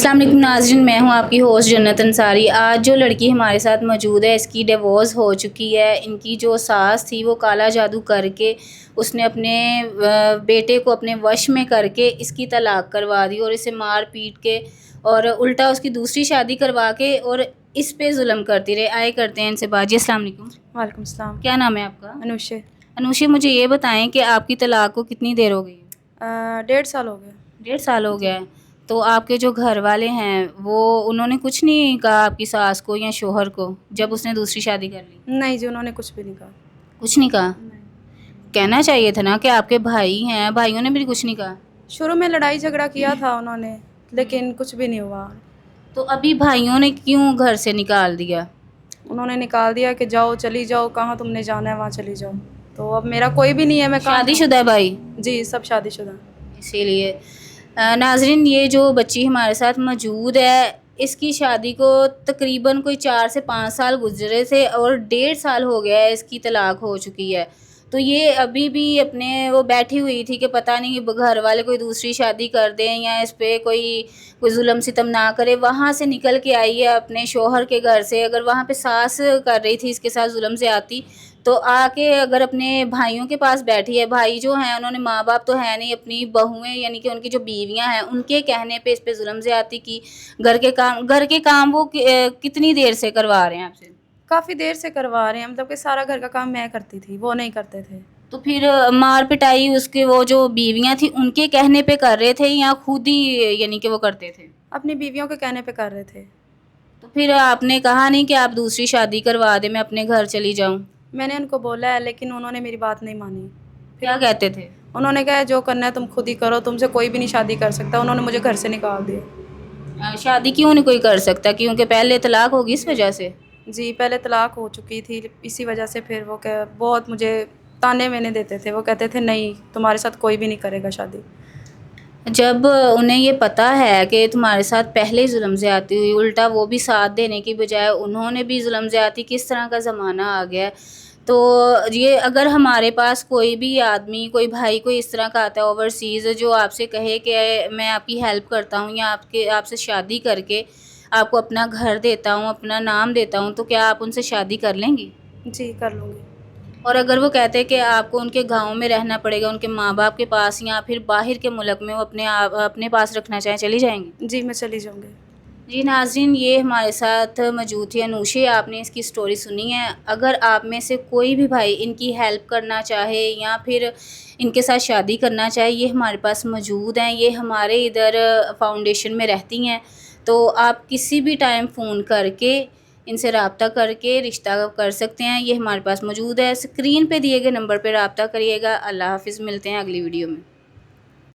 السلام علیکم ناظرین، میں ہوں آپ کی ہوسٹ جنت انصاری۔ آج جو لڑکی ہمارے ساتھ موجود ہے اس کی ڈیورس ہو چکی ہے۔ ان کی جو ساس تھی وہ کالا جادو کر کے اس نے اپنے بیٹے کو اپنے وش میں کر کے اس کی طلاق کروا دی اور اسے مار پیٹ کے اور الٹا اس کی دوسری شادی کروا کے اور اس پہ ظلم کرتی رہے۔ آئے کرتے ہیں ان سے بات۔ جی السلام علیکم۔ وعلیکم السلام۔ کیا نام ہے آپ کا؟ انوشے۔ انوشی، مجھے یہ بتائیں کہ آپ کی طلاق کو کتنی دیر ہو گئی ہے؟ 1.5 سال ہو گیا۔ 1.5 سال ہو گیا ہے۔ تو آپ کے جو گھر والے ہیں وہ انہوں نے کچھ نہیں کہا آپ کی ساس کو یا شوہر کو جب اس نے دوسری شادی کر لی؟ نہیں جی، انہوں نے کچھ بھی نہیں کہا۔ کچھ نہیں کہا؟ کہنا چاہیے تھا نا کہ آپ کے بھائی ہیں، بھائیوں نے بھی کچھ نہیں کہا؟ شروع میں لڑائی جھگڑا کیا تھا انہوں نے، لیکن کچھ بھی نہیں ہوا۔ تو ابھی بھائیوں نے کیوں گھر سے نکال دیا؟ انہوں نے نکال دیا کہ جاؤ، چلی جاؤ، کہاں تم نے جانا ہے وہاں چلی جاؤ۔ تو اب میرا کوئی بھی نہیں ہے، میں کہاں شادی جاؤں؟ شدہ ہے بھائی؟ جی، سب شادی شدہ۔ اسی لیے ناظرین، یہ جو بچی ہمارے ساتھ موجود ہے اس کی شادی کو تقریباً کوئی 4 سے 5 سال گزرے تھے اور 1.5 سال ہو گیا ہے اس کی طلاق ہو چکی ہے۔ تو یہ ابھی بھی اپنے وہ بیٹھی ہوئی تھی کہ پتہ نہیں گھر والے کوئی دوسری شادی کر دیں یا اس پہ کوئی ظلم ستم نہ کرے۔ وہاں سے نکل کے آئی ہے اپنے شوہر کے گھر سے، اگر وہاں پہ ساس کر رہی تھی اس کے ساتھ ظلم زیادتی، تو آ کے اگر اپنے بھائیوں کے پاس بیٹھی ہے، بھائی جو ہیں انہوں نے ماں باپ تو ہے نہیں، اپنی بہویں یعنی کہ ان کی جو بیویاں ہیں ان کے کہنے پہ اس پہ ظلم زیادتی کی۔ گھر کے کام وہ کتنی دیر سے کروا رہے ہیں آپ سے؟ کافی دیر سے کروا رہے ہیں، مطلب کہ سارا گھر کا کام میں کرتی تھی، وہ نہیں کرتے تھے۔ تو پھر مار پٹائی اس کے وہ جو بیویاں تھیں ان کے کہنے پہ کر رہے تھے یا خود ہی یعنی کہ وہ کرتے تھے؟ اپنی بیویوں کے کہنے پہ کر رہے تھے۔ تو پھر آپ نے کہا نہیں کہ آپ دوسری شادی کروا دیں، میں اپنے گھر چلی جاؤں؟ میں نے ان کو بولا ہے لیکن انہوں نے میری بات نہیں مانی۔ کیا کہتے تھے؟ انہوں نے کہا جو کرنا ہے تم خود ہی کرو، تم سے کوئی بھی نہیں شادی کر سکتا۔ انہوں نے مجھے گھر سے نکال دیا۔ شادی کیوں نہیں کوئی کر سکتا؟ کیونکہ پہلے طلاق ہوگی اس وجہ سے؟ جی، پہلے طلاق ہو چکی تھی، اسی وجہ سے پھر وہ بہت مجھے تانے میں دیتے تھے۔ وہ کہتے تھے نہیں، تمہارے ساتھ کوئی بھی نہیں کرے گا شادی۔ جب انہیں یہ پتہ ہے کہ تمہارے ساتھ پہلے ظلم زیادتی ہوئی، الٹا وہ بھی ساتھ دینے کی بجائے انہوں نے بھی ظلم زیادتی، کس طرح کا زمانہ آ گیا ہے۔ تو یہ اگر ہمارے پاس کوئی بھی آدمی، کوئی بھائی کوئی اس طرح کا آتا ہے اوورسیز جو آپ سے کہے کہ میں آپ کی ہیلپ کرتا ہوں یا آپ سے شادی کر کے آپ کو اپنا گھر دیتا ہوں، اپنا نام دیتا ہوں، تو کیا آپ ان سے شادی کر لیں گی؟ جی، کر لوں گی۔ اور اگر وہ کہتے ہیں کہ آپ کو ان کے گاؤں میں رہنا پڑے گا، ان کے ماں باپ کے پاس یا پھر باہر کے ملک میں وہ اپنے پاس رکھنا چاہیں، چلی جائیں گی؟ جی، میں چلی جاؤں گی۔ جی ناظرین، یہ ہمارے ساتھ موجود تھی انوشی، آپ نے اس کی سٹوری سنی ہے۔ اگر آپ میں سے کوئی بھی بھائی ان کی ہیلپ کرنا چاہے یا پھر ان کے ساتھ شادی کرنا چاہے، یہ ہمارے پاس موجود ہیں، یہ ہمارے ادھر فاؤنڈیشن میں رہتی ہیں۔ تو آپ کسی بھی ٹائم فون کر کے ان سے رابطہ کر کے رشتہ کر سکتے ہیں، یہ ہمارے پاس موجود ہے۔ اسکرین پہ دیے گئے نمبر پہ رابطہ کریے گا۔ اللہ حافظ، ملتے ہیں اگلی ویڈیو میں۔